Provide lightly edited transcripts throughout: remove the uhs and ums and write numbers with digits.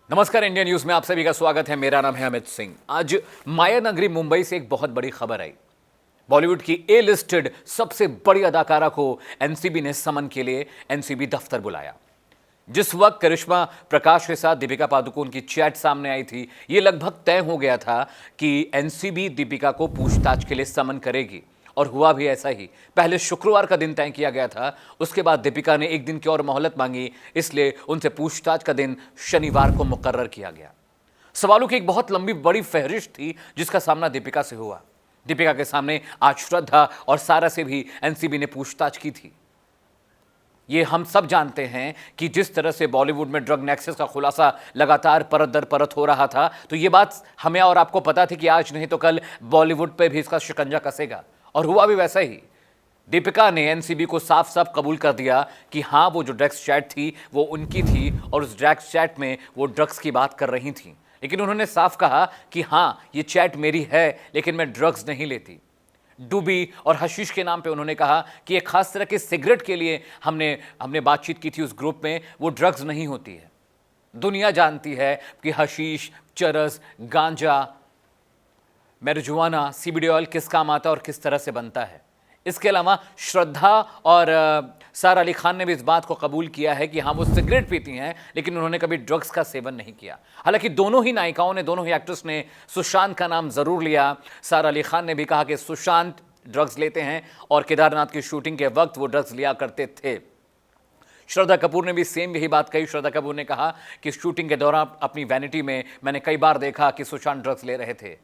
नमस्कार, India news में आप सभी का स्वागत है। मेरा नाम है अमित सिंह। आज माया नगरी मुंबई से एक बहुत बड़ी खबर आई। बॉलीवुड की ए लिस्टेड सबसे बड़ी अदाकारा को एनसीबी ने समन के लिए एनसीबी दफ्तर बुलाया। जिस वक्त करिश्मा प्रकाश के साथ दीपिका पादुकोण की चैट सामने आई थी, यह लगभग तय हो गया था कि एनसीबी दीपिका को पूछताछ के लिए समन करेगी, और हुआ भी ऐसा ही। पहले शुक्रवार का दिन तय किया गया था, उसके बाद दीपिका ने एक दिन की और मोहलत मांगी, इसलिए उनसे पूछताछ का दिन शनिवार को मुकर्रर किया गया। सवालों की एक बहुत लंबी बड़ी फहरिस्त थी जिसका सामना दीपिका से हुआ। दीपिका के सामने आज श्रद्धा और सारा से भी एनसीबी ने पूछताछ की थी। ये हम सब जानते हैं कि जिस तरह से बॉलीवुड में ड्रग नेक्सस का खुलासा लगातार परत दर परत हो रहा था, तो ये बात हमें और आपको पता थी कि आज नहीं तो कल बॉलीवुड पे भी इसका शिकंजा कसेगा, और हुआ भी वैसा ही। दीपिका ने एनसीबी को साफ साफ कबूल कर दिया कि हाँ, वो जो ड्रग्स चैट थी वो उनकी थी, और उस ड्रग्स चैट में वो ड्रग्स की बात कर रही थी। लेकिन उन्होंने साफ कहा कि हाँ, ये चैट मेरी है, लेकिन मैं ड्रग्स नहीं लेती। डूबी और हशीश के नाम पे उन्होंने कहा कि एक खास तरह के सिगरेट के लिए हमने बातचीत की थी उस ग्रुप में, वो ड्रग्स नहीं होती है। दुनिया जानती है कि हशीश, चरस, गांजा, मैरिजुआना, सीबीडी ऑयल किस काम आता है और किस तरह से बनता है। इसके अलावा श्रद्धा और सारा अली खान ने भी इस बात को कबूल किया है कि हाँ, वो सिगरेट पीती हैं, लेकिन उन्होंने कभी ड्रग्स का सेवन नहीं किया। हालांकि दोनों ही नायिकाओं ने, दोनों ही एक्ट्रेस ने सुशांत का नाम जरूर लिया। सारा अली खान ने भी कहा कि सुशांत ड्रग्स लेते हैं और केदारनाथ की शूटिंग के वक्त वो ड्रग्स लिया करते थे। श्रद्धा कपूर ने भी सेम यही बात कही। श्रद्धा कपूर ने कहा कि शूटिंग के दौरान अपनी वैनिटी में मैंने कई बार देखा कि सुशांत ड्रग्स ले रहे थे।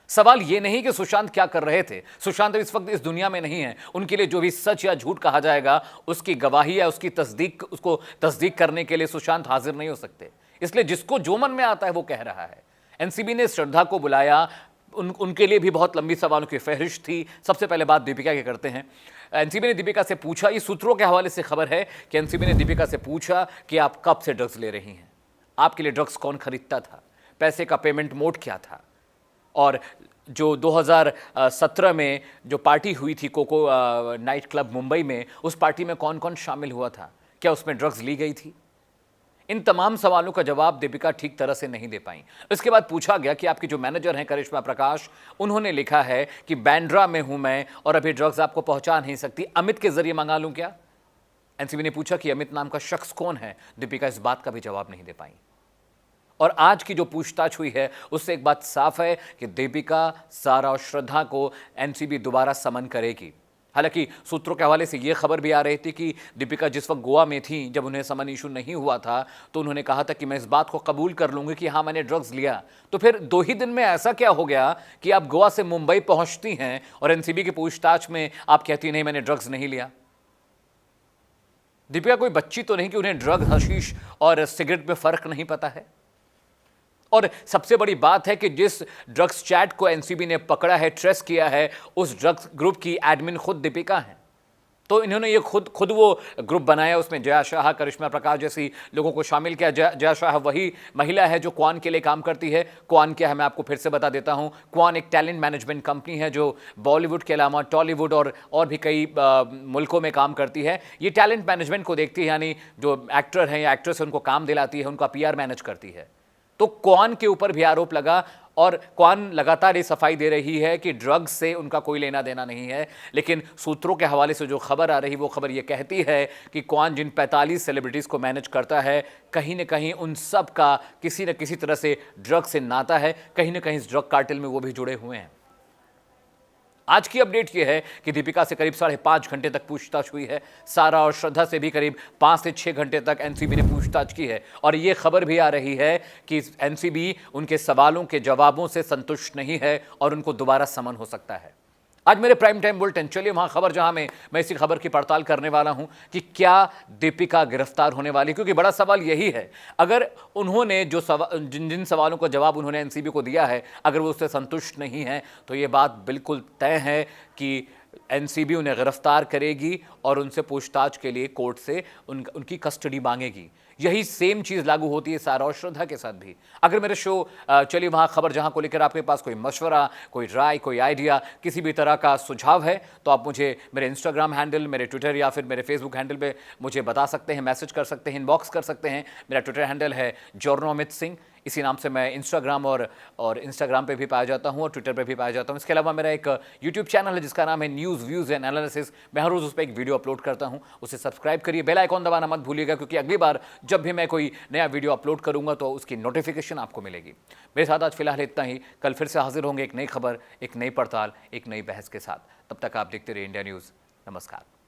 सवाल यह नहीं कि सुशांत क्या कर रहे थे, सुशांत इस वक्त इस दुनिया में नहीं है। उनके लिए जो भी सच या झूठ कहा जाएगा, उसकी गवाही या उसको तस्दीक करने के लिए सुशांत हाजिर नहीं हो सकते। इसलिए जिसको जो मन में आता है वो कह रहा है। एनसीबी ने श्रद्धा को बुलाया, उनके लिए भी बहुत लंबी सवालों की फहरिस्त थी। सबसे पहले बात दीपिका की करते हैं। एनसीबी ने दीपिका से पूछा, इस सूत्रों के हवाले से खबर है कि एनसीबी ने दीपिका से पूछा कि आप कब से ड्रग्स ले रही हैं, आपके लिए ड्रग्स कौन खरीदता था, पैसे का पेमेंट मोड क्या था, और जो 2017 में जो पार्टी हुई थी कोको नाइट क्लब मुंबई में, उस पार्टी में कौन कौन शामिल हुआ था, क्या उसमें ड्रग्स ली गई थी। इन तमाम सवालों का जवाब दीपिका ठीक तरह से नहीं दे पाई। इसके बाद पूछा गया कि आपकी जो मैनेजर हैं करिश्मा प्रकाश, उन्होंने लिखा है कि बैंड्रा में हूं मैं और अभी ड्रग्स आपको पहुंचा नहीं सकती, अमित के जरिए मंगा लूं क्या। एनसीबी ने पूछा कि अमित नाम का शख्स कौन है। दीपिका इस बात का भी जवाब नहीं दे पाई। और आज की जो पूछताछ हुई है उससे एक बात साफ है कि दीपिका, सारा और श्रद्धा को एनसीबी दोबारा समन करेगी। हालांकि सूत्रों के हवाले से यह खबर भी आ रही थी कि दीपिका जिस वक्त गोवा में थी, जब उन्हें समन इशू नहीं हुआ था, तो उन्होंने कहा था कि मैं इस बात को कबूल कर लूंगी कि हाँ, मैंने ड्रग्स लिया। तो फिर 2 ही दिन में ऐसा क्या हो गया कि आप गोवा से मुंबई पहुंचती हैं और एनसीबी की पूछताछ में आप कहती नहीं, मैंने ड्रग्स नहीं लिया। दीपिका कोई बच्ची तो नहीं कि उन्हें ड्रग, हशीश और सिगरेट में फर्क नहीं पता है। और सबसे बड़ी बात है कि जिस ड्रग्स चैट को एनसीबी ने पकड़ा है, ट्रेस किया है, उस ड्रग्स ग्रुप की एडमिन खुद दीपिका है। तो इन्होंने ये खुद वो ग्रुप बनाया, उसमें जया शाह, करिश्मा प्रकाश जैसी लोगों को शामिल किया। जया शाह वही महिला है जो क्वान के लिए काम करती है। क्वान क्या है मैं आपको फिर से बता देता हूं। क्वान एक टैलेंट मैनेजमेंट कंपनी है जो बॉलीवुड के अलावा टॉलीवुड और भी कई मुल्कों में काम करती है। ये टैलेंट मैनेजमेंट को देखती है, यानी जो एक्टर हैं या एक्ट्रेस है उनको काम दिलाती है, उनका पीआर मैनेज करती है। तो क्वान के ऊपर भी आरोप लगा और क्वान लगातार ये सफाई दे रही है कि ड्रग्स से उनका कोई लेना देना नहीं है। लेकिन सूत्रों के हवाले से जो खबर आ रही, वो खबर ये कहती है कि क्वान जिन 45 सेलिब्रिटीज़ को मैनेज करता है, कहीं ना कहीं उन सब का किसी न किसी तरह से ड्रग से नाता है, कहीं ना कहीं इस ड्रग कार्टेल में वो भी जुड़े हुए हैं। आज की अपडेट यह है कि दीपिका से करीब 5.5 घंटे तक पूछताछ हुई है। सारा और श्रद्धा से भी करीब 5 से 6 घंटे तक एनसीबी ने पूछताछ की है। और यह खबर भी आ रही है कि एनसीबी उनके सवालों के जवाबों से संतुष्ट नहीं है और उनको दोबारा समन हो सकता है। आज मेरे प्राइम टाइम बुलेटिन, चलिए वहां खबर जहां मैं इसी खबर की पड़ताल करने वाला हूं कि क्या दीपिका गिरफ्तार होने वाली, क्योंकि बड़ा सवाल यही है। अगर उन्होंने जिन सवालों का जवाब उन्होंने एनसीबी को दिया है, अगर वो उससे संतुष्ट नहीं है, तो ये बात बिल्कुल तय है कि एनसीबी उन्हें गिरफ्तार करेगी और उनसे पूछताछ के लिए कोर्ट से उनकी कस्टडी मांगेगी। यही सेम चीज़ लागू होती है सारा और श्रद्धा के साथ भी। अगर मेरे शो चलिए वहाँ खबर जहाँ को लेकर आपके पास कोई मशवरा, कोई राय, कोई आइडिया, किसी भी तरह का सुझाव है तो आप मुझे मेरे इंस्टाग्राम हैंडल, मेरे ट्विटर या फिर मेरे फेसबुक हैंडल पे मुझे बता सकते हैं, मैसेज कर सकते हैं, इनबॉक्स कर सकते हैं। मेरा ट्विटर हैंडल है जॉर्नो अमित सिंह, इसी नाम से मैं इंस्टाग्राम और इंस्टाग्राम पे भी पाया जाता हूँ और ट्विटर पे भी पाया जाता हूँ। इसके अलावा मेरा एक यूट्यूब चैनल है जिसका नाम है न्यूज़ व्यूज़ एंड एनालिसिस। मैं हर रोज़ उस पर एक वीडियो अपलोड करता हूँ, उसे सब्सक्राइब करिए, बेल आइकॉन दबाना मत भूलिएगा, क्योंकि अगली बार जब भी मैं कोई नया वीडियो अपलोड करूँगा तो उसकी नोटिफिकेशन आपको मिलेगी। मेरे साथ आज फिलहाल इतना ही। कल फिर से हाजिर होंगे एक नई खबर, एक नई पड़ताल, एक नई बहस के साथ। तब तक आप देखते रहिए इंडिया न्यूज़। नमस्कार।